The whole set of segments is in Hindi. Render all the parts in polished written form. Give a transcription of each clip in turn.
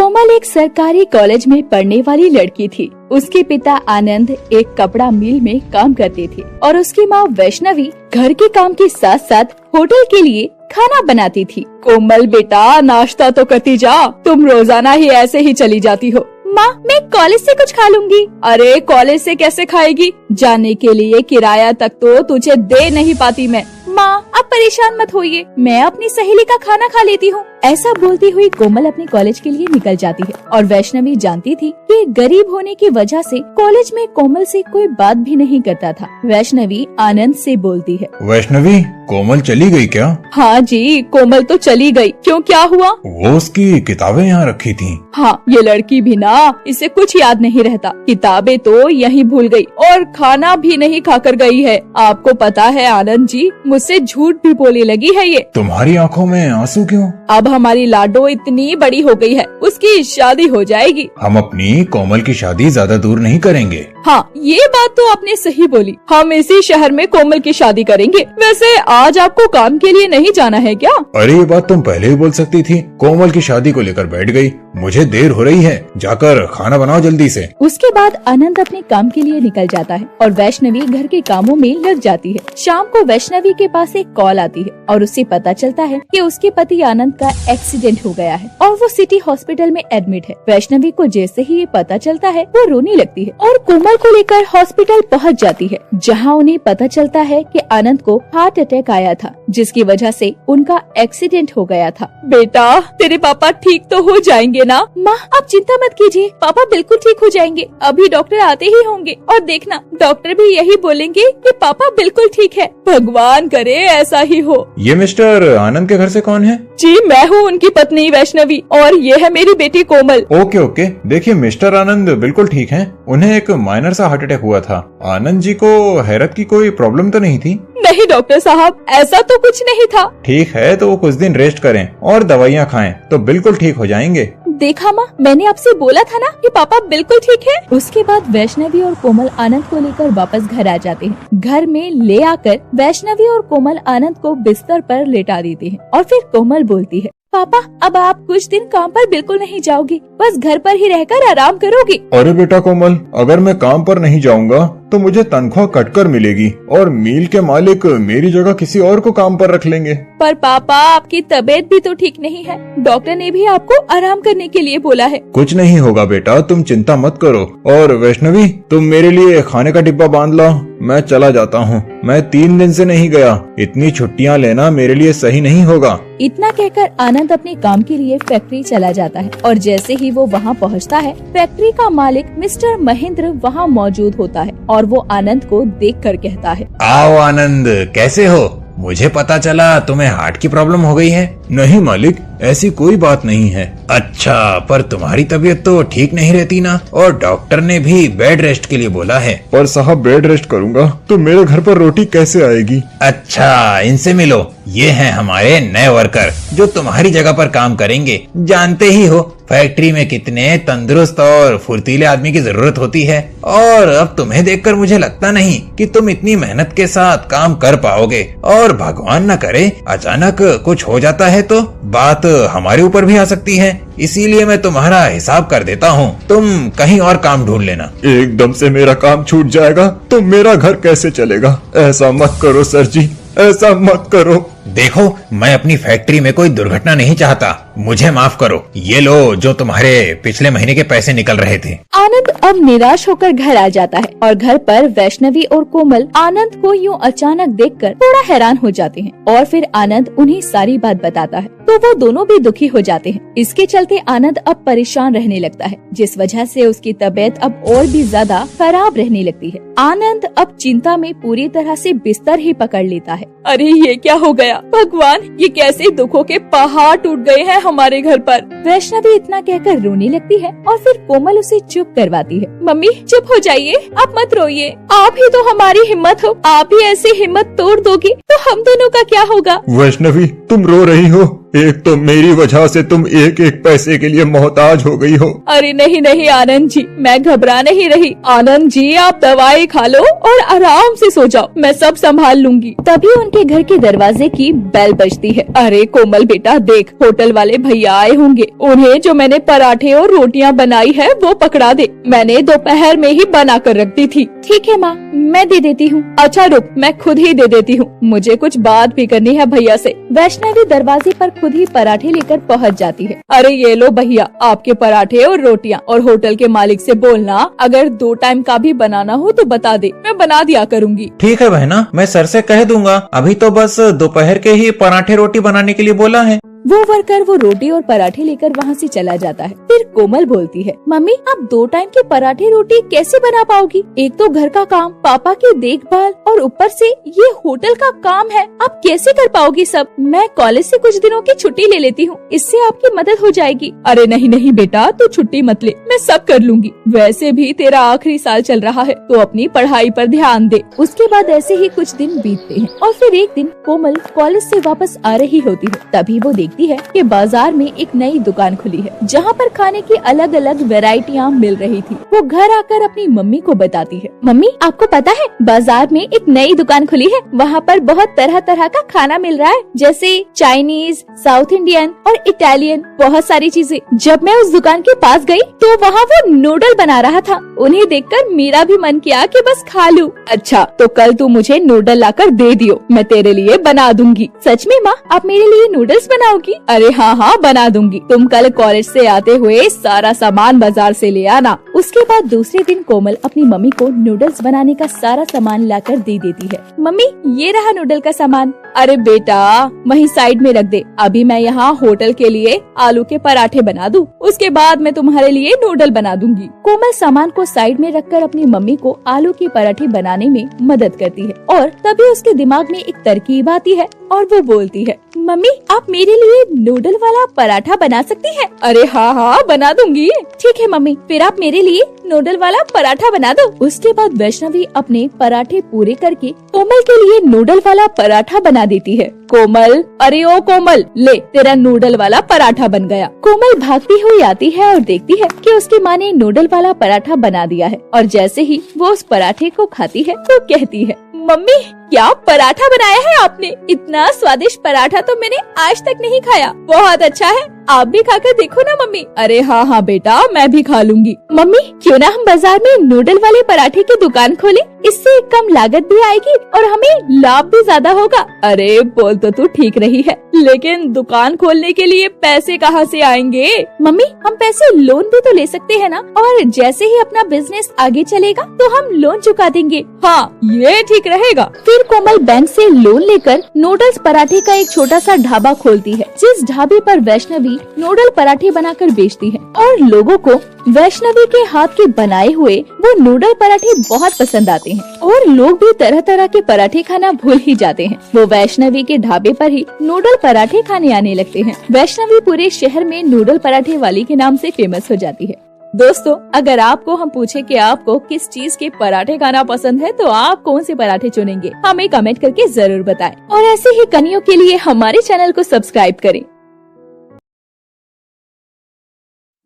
कोमल एक सरकारी कॉलेज में पढ़ने वाली लड़की थी। उसके पिता आनंद एक कपड़ा मिल में काम करते थे और उसकी माँ वैष्णवी घर के काम के साथ साथ होटल के लिए खाना बनाती थी। कोमल बेटा, नाश्ता तो करती जा, तुम रोजाना ही ऐसे ही चली जाती हो। माँ, मैं कॉलेज से कुछ खा लूंगी। अरे कॉलेज से कैसे खाएगी? जाने के लिए किराया तक तो तुझे दे नहीं पाती मैं। माँ, आप परेशान मत होइए, मैं अपनी सहेली का खाना खा लेती हूँ। ऐसा बोलती हुई कोमल अपने कॉलेज के लिए निकल जाती है और वैष्णवी जानती थी कि गरीब होने की वजह से कॉलेज में कोमल से कोई बात भी नहीं करता था। वैष्णवी आनंद से बोलती है, वैष्णवी, कोमल चली गई क्या? हाँ जी, कोमल तो चली गई। क्यों, क्या हुआ? वो उसकी किताबें यहाँ रखी थी। हाँ, ये लड़की भी ना, इसे कुछ याद नहीं रहता। किताबें तो यहीं भूल गई और खाना भी नहीं खाकर गई है। आपको पता है आनंद जी, मुझसे झूठ भी बोलने लगी है ये। तुम्हारी आंखों में आंसू क्यों? अब हमारी लाडो इतनी बड़ी हो गई है, उसकी शादी हो जाएगी। हम अपनी कोमल की शादी ज्यादा दूर नहीं करेंगे। हाँ, ये बात तो आपने सही बोली। हम इसी शहर में कोमल की शादी करेंगे। वैसे आज आपको काम के लिए नहीं जाना है क्या? अरे ये बात तुम पहले ही बोल सकती थी। कोमल की शादी को लेकर बैठ गई। मुझे देर हो रही है, जाकर खाना बनाओ जल्दी से। उसके बाद आनंद अपने काम के लिए निकल जाता है और वैष्णवी घर के कामों में लग जाती है। शाम को वैष्णवी के पास एक कॉल आती है और उससे पता चलता है कि उसके पति आनंद का एक्सीडेंट हो गया है और वो सिटी हॉस्पिटल में एडमिट है। वैष्णवी को जैसे ही ये पता चलता है वो रोने लगती है और कोमल को लेकर हॉस्पिटल पहुंच जाती है, जहां उन्हें पता चलता है कि आनंद को हार्ट अटैक आया था, जिसकी वजह से उनका एक्सीडेंट हो गया था। बेटा, तेरे पापा ठीक तो हो जाएंगे ना? माँ, आप चिंता मत कीजिए, पापा बिल्कुल ठीक हो जाएंगे। अभी डॉक्टर आते ही होंगे और देखना, डॉक्टर भी यही बोलेंगे कि पापा बिल्कुल ठीक है। भगवान करे ऐसा ही हो। ये मिस्टर आनंद के घर से कौन है? जी, मैं हूँ उनकी पत्नी वैष्णवी और ये है मेरी बेटी कोमल। ओके ओके, देखिए मिस्टर आनंद बिल्कुल ठीक हैं। उन्हें एक माइनर सा हार्ट अटैक हुआ था। आनंद जी को हैरत की कोई प्रॉब्लम तो नहीं थी? नहीं डॉक्टर साहब, ऐसा तो कुछ नहीं था। ठीक है, तो वो कुछ दिन रेस्ट करें और दवाइयाँ खाएं तो बिल्कुल ठीक हो जाएंगे। देखा माँ, मैंने आपसे बोला था ना कि पापा बिल्कुल ठीक है। उसके बाद वैष्णवी और कोमल आनंद को लेकर वापस घर आ जाते हैं। घर में ले आकर वैष्णवी और कोमल आनंद को बिस्तर पर लेटा देते हैं और फिर कोमल बोलती है, पापा अब आप कुछ दिन काम पर बिल्कुल नहीं जाओगे, बस घर पर ही रहकर आराम करोगे। अरे बेटा कोमल, अगर मैं काम पर नहीं जाऊंगा तो मुझे तनख्वाह कटकर मिलेगी और मिल के मालिक मेरी जगह किसी और को काम पर रख लेंगे। पर पापा, आपकी तबीयत भी तो ठीक नहीं है, डॉक्टर ने भी आपको आराम करने के लिए बोला है। कुछ नहीं होगा बेटा, तुम चिंता मत करो। और वैष्णवी, तुम मेरे लिए खाने का डिब्बा बांध लाओ, मैं चला जाता हूँ। मैं 3 दिन से नहीं गया, इतनी छुट्टियाँ लेना मेरे लिए सही नहीं होगा। इतना कहकर आनंद अपने काम के लिए फैक्ट्री चला जाता है और जैसे ही वो वहाँ पहुँचता है, फैक्ट्री का मालिक मिस्टर महेंद्र वहाँ मौजूद होता है और वो आनंद को देखकर कहता है, आओ आनंद, कैसे हो? मुझे पता चला तुम्हें हार्ट की प्रॉब्लम हो गई है। नहीं मालिक, ऐसी कोई बात नहीं है। अच्छा, पर तुम्हारी तबीयत तो ठीक नहीं रहती ना, और डॉक्टर ने भी बेड रेस्ट के लिए बोला है। पर साहब, बेड रेस्ट करूंगा तो मेरे घर पर रोटी कैसे आएगी? अच्छा, इनसे मिलो, ये हैं हमारे नए वर्कर जो तुम्हारी जगह पर काम करेंगे। जानते ही हो फैक्ट्री में कितने तंदुरुस्त और फुर्तीले आदमी की जरूरत होती है, और अब तुम्हें देखकर मुझे लगता नहीं कि तुम इतनी मेहनत के साथ काम कर पाओगे। और भगवान न करे अचानक कुछ हो जाता है तो बात हमारे ऊपर भी आ सकती है। इसीलिए मैं तुम्हारा हिसाब कर देता हूँ, तुम कहीं और काम ढूंढ लेना। एकदम से मेरा काम छूट जाएगा तो मेरा घर कैसे चलेगा? ऐसा मत करो सर जी, ऐसा मत करो। देखो, मैं अपनी फैक्ट्री में कोई दुर्घटना नहीं चाहता, मुझे माफ करो। ये लो जो तुम्हारे पिछले महीने के पैसे निकल रहे थे। आनंद अब निराश होकर घर आ जाता है और घर पर वैष्णवी और कोमल आनंद को यूं अचानक देखकर थोड़ा हैरान हो जाते हैं और फिर आनंद उन्हें सारी बात बताता है तो वो दोनों भी दुखी हो जाते हैं। इसके चलते आनंद अब परेशान रहने लगता है, जिस वजह से उसकी तबीयत अब और भी ज्यादा खराब रहने लगती है। आनंद अब चिंता में पूरी तरह से बिस्तर ही पकड़ लेता है। अरे ये क्या हो गया भगवान, ये कैसे दुखों के पहाड़ टूट गए हैं हमारे घर पर। वैष्णवी इतना कहकर रोने लगती है और फिर कोमल उसे चुप करवाती है। मम्मी चुप हो जाइए, आप मत रोइए, आप ही तो हमारी हिम्मत हो। आप ही ऐसी हिम्मत तोड़ दोगी तो हम दोनों का क्या होगा? वैष्णवी, तुम रो रही हो, एक तो मेरी वजह से तुम एक एक पैसे के लिए मोहताज हो गई हो। अरे नहीं नहीं आनंद जी, मैं घबरा नहीं रही। आनंद जी आप दवाई खा लो और आराम से सो जाओ, मैं सब संभाल लूंगी। तभी उनके घर के दरवाजे की बेल बजती है। अरे कोमल बेटा देख, होटल वाले भैया आए होंगे, उन्हें जो मैंने पराठे और रोटियां बनाई है वो पकड़ा दे, मैंने दोपहर में ही बना कर रख दी थी। ठीक है माँ, मैं दे देती हूँ। अच्छा रुक, मैं खुद ही दे देती हूँ, मुझे कुछ बात भी करनी है भैया से। वैष्णवी दरवाजे पर खुद ही पराठे लेकर पहुँच जाती है। अरे ये लो भैया आपके पराठे और रोटियां, और होटल के मालिक से बोलना अगर 2 टाइम का भी बनाना हो तो बता दे, मैं बना दिया करूँगी। ठीक है बहना, मैं सर से कह दूंगा, अभी तो बस दोपहर के ही पराठे रोटी बनाने के लिए बोला है। वो वर्कर वो रोटी और पराठे लेकर वहाँ से चला जाता है। फिर कोमल बोलती है, मम्मी आप 2 टाइम के पराठे रोटी कैसे बना पाओगी? एक तो घर का काम, पापा की देखभाल और ऊपर से ये होटल का काम है, आप कैसे कर पाओगी सब? मैं कॉलेज से कुछ दिनों की छुट्टी ले लेती हूँ, इससे आपकी मदद हो जाएगी। अरे नहीं नहीं बेटा, तू छुट्टी मत ले, मैं सब कर लूंगी। वैसे भी तेरा आखिरी साल चल रहा है, तो अपनी पढ़ाई पर ध्यान दे। उसके बाद ऐसे ही कुछ दिन बीतते हैं और फिर एक दिन कोमल कॉलेज से वापस आ रही होती है। तभी वो देखती है कि बाजार में एक नई दुकान खुली है, जहाँ पर खाने की अलग अलग वैरायटियाँ मिल रही थी। वो घर आकर अपनी मम्मी को बताती है, मम्मी आपको पता है बाजार में एक नई दुकान खुली है, वहाँ पर बहुत तरह तरह का खाना मिल रहा है, जैसे चाइनीज, साउथ इंडियन और इटालियन, बहुत सारी चीजें। जब मैं उस दुकान के पास गई तो वहाँ वो नूडल बना रहा था, उन्हें देखकर मेरा भी मन किया कि बस खा लूं। अच्छा तो कल तू मुझे नूडल लाकर दे दियो, मैं तेरे लिए बना दूंगी। सच में माँ आप मेरे लिए नूडल्स बनाओगी? अरे हाँ हाँ बना दूंगी, तुम कल कॉलेज से आते हुए सारा सामान बाजार से ले आना। उसके बाद दूसरे दिन कोमल अपनी मम्मी को नूडल्स बनाने का सारा सामान लाकर दे देती है। मम्मी ये रहा नूडल का सामान। अरे बेटा वहीं साइड में रख दे, अभी मैं यहाँ होटल के लिए आलू के पराठे बना दूं, उसके बाद मैं तुम्हारे लिए नूडल बना दूंगी। कोमल सामान को साइड में रखकर अपनी मम्मी को आलू के पराठे बनाने में मदद करती है और तभी उसके दिमाग में एक तरकीब आती है और वो बोलती है, मम्मी आप मेरे लिए नूडल वाला पराठा बना सकती हैं? अरे हाँ हाँ बना दूंगी। ठीक है मम्मी, फिर आप मेरे लिए नूडल वाला पराठा बना दो। उसके बाद वैष्णवी अपने पराठे पूरे करके कोमल के लिए नूडल वाला पराठा बना देती है। कोमल, अरे ओ कोमल, ले तेरा नूडल वाला पराठा बन गया। कोमल भागती हुई आती है और देखती है कि उसकी माँ ने नूडल वाला पराठा बना दिया है और जैसे ही वो उस पराठे को खाती है तो कहती है, मम्मी क्या पराठा बनाया है आपने? इतना स्वादिष्ट पराठा तो मैंने आज तक नहीं खाया, बहुत अच्छा है, आप भी खाकर देखो ना मम्मी। अरे हाँ हाँ बेटा मैं भी खा लूंगी। मम्मी क्यों ना हम बाजार में नूडल वाले पराठे की दुकान खोले, इससे कम लागत भी आएगी और हमें लाभ भी ज्यादा होगा। अरे बोल तो तू ठीक रही है, लेकिन दुकान खोलने के लिए पैसे कहाँ से आएंगे? मम्मी हम पैसे लोन भी तो ले सकते हैं ना, और जैसे ही अपना बिजनेस आगे चलेगा तो हम लोन चुका देंगे। हाँ ये ठीक रहेगा। फिर कोमल बैंक से लोन लेकर नूडल्स पराठे का एक छोटा सा ढाबा खोलती है, जिस ढाबे पर वैष्णवी नूडल पराठे बनाकर बेचती है और लोगों को वैष्णवी के हाथ के बनाए हुए वो नूडल पराठे बहुत पसंद आते हैं और लोग भी तरह तरह के पराठे खाना भूल ही जाते हैं। वो वैष्णवी के ढाबे पर ही नूडल पराठे खाने आने लगते हैं। वैष्णवी पूरे शहर में नूडल पराठे वाली के नाम से फेमस हो जाती है। दोस्तों अगर आपको हम पूछे कि आपको किस चीज के पराठे खाना पसंद है तो आप कौन से पराठे चुनेंगे, हमें कमेंट करके जरूर बताएं और ऐसे ही कहानियों के लिए हमारे चैनल को सब्सक्राइब करें।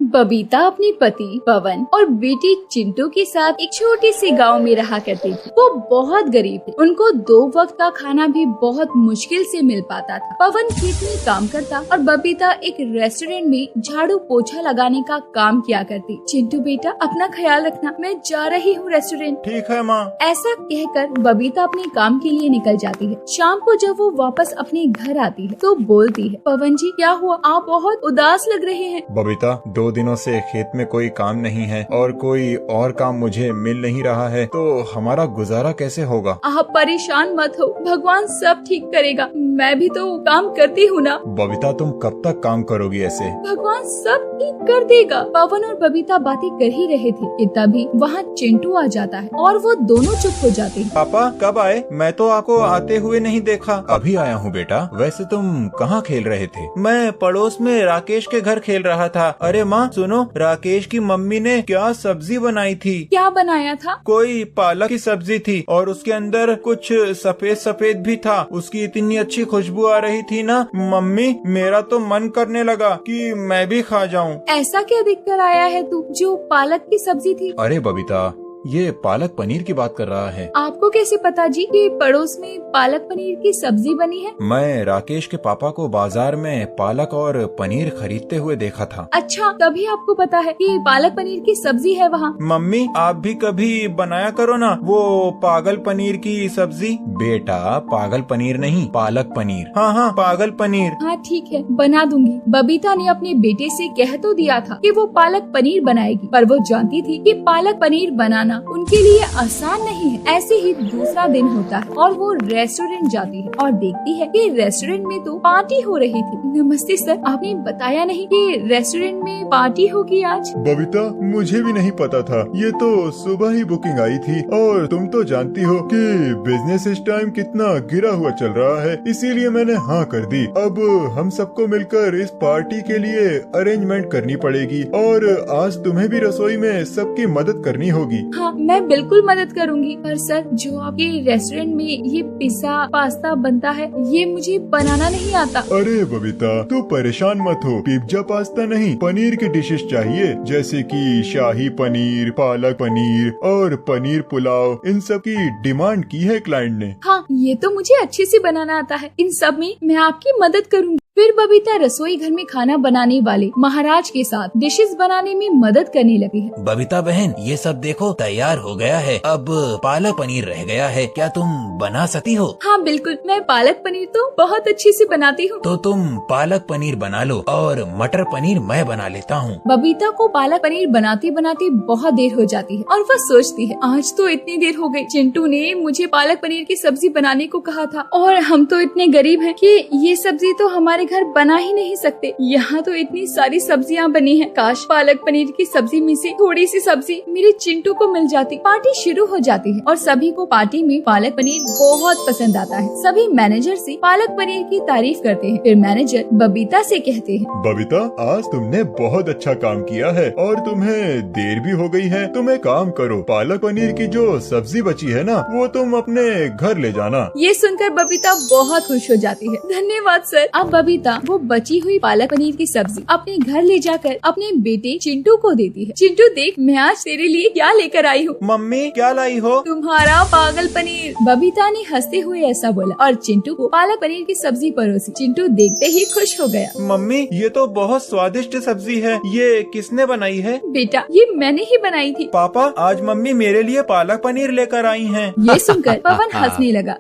बबीता अपने पति पवन और बेटी चिंटू के साथ एक छोटे से गांव में रहा करती थी। वो बहुत गरीब थे, उनको 2 वक्त का खाना भी बहुत मुश्किल से मिल पाता था। पवन खेत में काम करता और बबीता एक रेस्टोरेंट में झाड़ू पोछा लगाने का काम किया करती। चिंटू बेटा अपना ख्याल रखना, मैं जा रही हूँ रेस्टोरेंट। ठीक है माँ। ऐसा कहकर बबीता अपने काम के लिए निकल जाती है। शाम को जब वो वापस अपने घर आती है तो बोलती है, पवन जी क्या हुआ, आप बहुत उदास लग रहे हैं। बबीता 2 दिनों से खेत में कोई काम नहीं है और कोई और काम मुझे मिल नहीं रहा है, तो हमारा गुजारा कैसे होगा? आप परेशान मत हो, भगवान सब ठीक करेगा, मैं भी तो काम करती हूँ ना। बबीता तुम कब तक काम करोगी ऐसे? भगवान सब ठीक कर देगा। पवन और बबीता बातें कर ही रहे थे कि तभी वहाँ चिंटू आ जाता है और वो दोनों चुप हो जाते हैं। पापा कब आए? मैं तो आपको आते हुए नहीं देखा। अभी आया हूँ बेटा। वैसे तुम कहाँ खेल रहे थे? मैं पड़ोस में राकेश के घर खेल रहा था। अरे माँ सुनो, राकेश की मम्मी ने क्या सब्जी बनाई थी? क्या बनाया था? कोई पालक की सब्जी थी और उसके अंदर कुछ सफेद सफेद भी था। उसकी इतनी अच्छी खुशबू आ रही थी ना मम्मी, मेरा तो मन करने लगा कि मैं भी खा जाऊं। ऐसा क्या दिक्कत आया है तू जो पालक की सब्जी थी? अरे बबीता, ये पालक पनीर की बात कर रहा है। आपको कैसे पता जी कि पड़ोस में पालक पनीर की सब्जी बनी है? मैं राकेश के पापा को बाजार में पालक और पनीर खरीदते हुए देखा था। अच्छा, तभी आपको पता है कि पालक पनीर की सब्जी है वहाँ। मम्मी, आप भी कभी बनाया करो ना वो पागल पनीर की सब्जी। बेटा, पागल पनीर नहीं, पालक पनीर। हाँ हाँ, पागल पनीर। हाँ ठीक है, बना दूंगी। बबीता ने अपने बेटे से कह तो दिया था कि वो पालक पनीर बनाएगी, पर वो जानती थी कि पालक पनीर बनाना उनके लिए आसान नहीं है। ऐसे ही दूसरा दिन होता है और वो रेस्टोरेंट जाती है और देखती है कि रेस्टोरेंट में तो पार्टी हो रही थी। नमस्ते सर, आपने बताया नहीं कि रेस्टोरेंट में पार्टी होगी आज? बबीता, मुझे भी नहीं पता था। ये तो सुबह ही बुकिंग आई थी और तुम तो जानती हो कि बिजनेस इस टाइम कितना गिरा हुआ चल रहा है, इसीलिए मैंने हाँ कर दी। अब हम सबको मिलकर इस पार्टी के लिए अरेंजमेंट करनी पड़ेगी और आज तुम्हें भी रसोई में सबकी मदद करनी होगी। हाँ, मैं बिल्कुल मदद करूंगी। पर सर, जो आपके रेस्टोरेंट में ये पिज्जा पास्ता बनता है, ये मुझे बनाना नहीं आता। अरे बबीता, तू परेशान मत हो। पिज्जा पास्ता नहीं, पनीर की डिशेस चाहिए, जैसे कि शाही पनीर, पालक पनीर और पनीर पुलाव। इन सब की डिमांड की है क्लाइंट ने। हाँ, ये तो मुझे अच्छे से बनाना आता है। इन सब में मैं आपकी मदद करूंगी। फिर बबीता रसोई घर में खाना बनाने वाले महाराज के साथ डिशेस बनाने में मदद करने लगी है। बबीता बहन, ये सब देखो तैयार हो गया है। अब पालक पनीर रह गया है, क्या तुम बना सकती हो? हाँ बिल्कुल, मैं पालक पनीर तो बहुत अच्छे से बनाती हूँ। तो तुम पालक पनीर बना लो और मटर पनीर मैं बना लेता हूँ। बबीता को पालक पनीर बनाते बनाते बहुत देर हो जाती है और वह सोचती है, आज तो इतनी देर हो गई। चिंटू ने मुझे पालक पनीर की सब्जी बनाने को कहा था और हम तो इतने गरीब हैं कि ये सब्जी तो हमारे घर बना ही नहीं सकते। यहाँ तो इतनी सारी सब्जियाँ बनी हैं। काश पालक पनीर की सब्जी में से थोड़ी सी सब्जी मेरे चिंटू को मिल जाती। पार्टी शुरू हो जाती है और सभी को पार्टी में पालक पनीर बहुत पसंद आता है। सभी मैनेजर से पालक पनीर की तारीफ करते हैं। फिर मैनेजर बबीता से कहते हैं, बबीता, आज तुमने बहुत अच्छा काम किया है और तुम्हें देर भी हो गई है। तुम एक काम करो, पालक पनीर की जो सब्जी बची है ना, वो तुम अपने घर ले जाना। ये सुनकर बबीता बहुत खुश हो जाती है। धन्यवाद सर। अब बबीता वो बची हुई पालक पनीर की सब्जी अपने घर ले जाकर अपने बेटे चिंटू को देती है। चिंटू देख, मैं आज तेरे लिए क्या लेकर आई हूँ। मम्मी, क्या लाई हो? तुम्हारा पागल पनीर। बबीता ने हंसते हुए ऐसा बोला और चिंटू को पालक पनीर की सब्जी परोसी। चिंटू देखते ही खुश हो गया। मम्मी, ये तो बहुत स्वादिष्ट सब्जी है। ये किसने बनाई है? बेटा, ये मैंने ही बनाई थी। पापा, आज मम्मी मेरे लिए पालक पनीर लेकर आई हैं। ये सुनकर पवन हंसने लगा।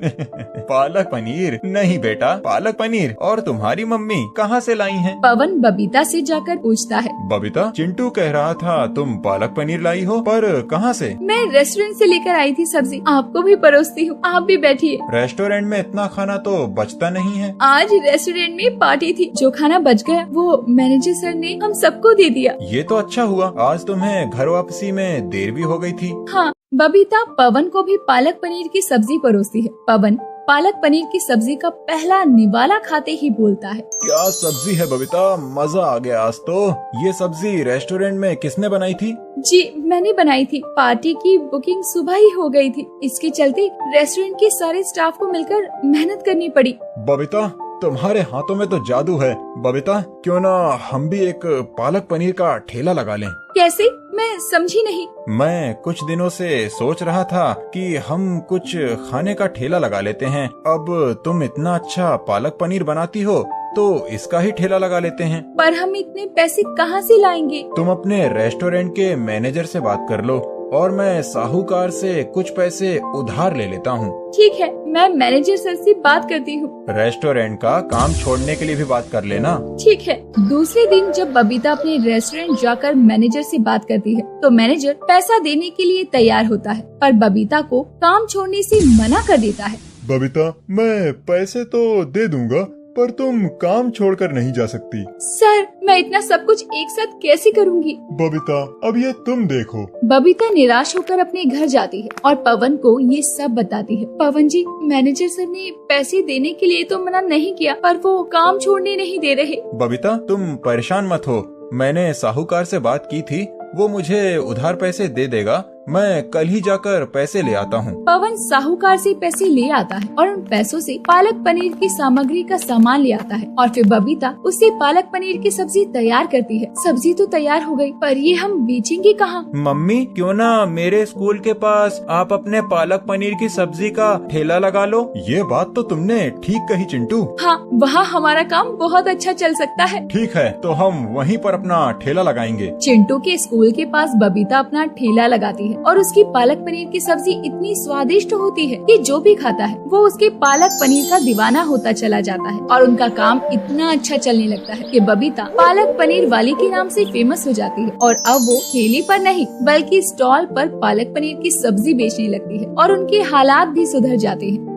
पालक पनीर नहीं बेटा, पालक पनीर। और तुम्हारी मम्मी कहाँ से लाई हैं? पवन बबीता से जाकर पूछता है। बबीता, चिंटू कह रहा था तुम पालक पनीर लाई हो, पर कहाँ से? मैं रेस्टोरेंट से लेकर आई थी सब्जी, आपको भी परोसती हूँ। आप भी बैठिए। रेस्टोरेंट में इतना खाना तो बचता नहीं है। आज रेस्टोरेंट में पार्टी थी, जो खाना बच गया वो मैनेजर सर ने हम सबको दे दिया। ये तो अच्छा हुआ, आज तुम्हें घर वापसी में देर भी हो गई थी। हाँ, बबीता पवन को भी पालक पनीर की सब्जी परोसती है। पवन पालक पनीर की सब्जी का पहला निवाला खाते ही बोलता है, क्या सब्जी है बबीता, मजा आ गया आज तो। ये सब्जी रेस्टोरेंट में किसने बनाई थी? जी, मैंने बनाई थी। पार्टी की बुकिंग सुबह ही हो गई थी, इसके चलते रेस्टोरेंट के सारे स्टाफ को मिलकर मेहनत करनी पड़ी। बबीता, तुम्हारे हाथों में तो जादू है। बबीता, क्यों ना हम भी एक पालक पनीर का ठेला लगा लें? कैसे? मैं समझी नहीं। मैं कुछ दिनों से सोच रहा था कि हम कुछ खाने का ठेला लगा लेते हैं। अब तुम इतना अच्छा पालक पनीर बनाती हो तो इसका ही ठेला लगा लेते हैं। पर हम इतने पैसे कहाँ से लाएंगे? तुम अपने रेस्टोरेंट के मैनेजर से बात कर लो और मैं साहूकार से कुछ पैसे उधार ले लेता हूँ। ठीक है, मैं मैनेजर सर से बात करती हूँ। रेस्टोरेंट का काम छोड़ने के लिए भी बात कर लेना। ठीक है। दूसरे दिन जब बबीता अपने रेस्टोरेंट जाकर मैनेजर से बात करती है तो मैनेजर पैसा देने के लिए तैयार होता है, पर बबीता को काम छोड़ने से मना कर देता है। बबीता, मैं पैसे तो दे दूंगा, पर तुम काम छोड़कर नहीं जा सकती। सर, मैं इतना सब कुछ एक साथ कैसे करूँगी? बबीता, अब ये तुम देखो। बबीता निराश होकर अपने घर जाती है और पवन को ये सब बताती है। पवन जी, मैनेजर सर ने पैसे देने के लिए तो मना नहीं किया, पर वो काम छोड़ने नहीं दे रहे। बबीता, तुम परेशान मत हो, मैंने साहूकार से बात की थी, वो मुझे उधार पैसे दे देगा। मैं कल ही जाकर पैसे ले आता हूँ। पवन साहूकार से पैसे ले आता है और उन पैसों से पालक पनीर की सामग्री का सामान ले आता है और फिर बबीता उससे पालक पनीर की सब्जी तैयार करती है। सब्जी तो तैयार हो गई, पर ये हम बेचेंगे कहाँ? मम्मी, क्यों ना मेरे स्कूल के पास आप अपने पालक पनीर की सब्जी का ठेला लगा लो। ये बात तो तुमने ठीक कही चिंटू। हाँ, वहाँ हमारा काम बहुत अच्छा चल सकता है। ठीक है, तो हम वहीं पर अपना ठेला लगाएंगे। चिंटू के स्कूल के पास बबीता अपना ठेला लगाती है और उसकी पालक पनीर की सब्जी इतनी स्वादिष्ट होती है कि जो भी खाता है वो उसके पालक पनीर का दीवाना होता चला जाता है और उनका काम इतना अच्छा चलने लगता है कि बबीता पालक पनीर वाली के नाम से फेमस हो जाती है और अब वो ठेले पर नहीं बल्कि स्टॉल पर पालक पनीर की सब्जी बेचने लगती है और उनके हालात भी सुधर जाते हैं।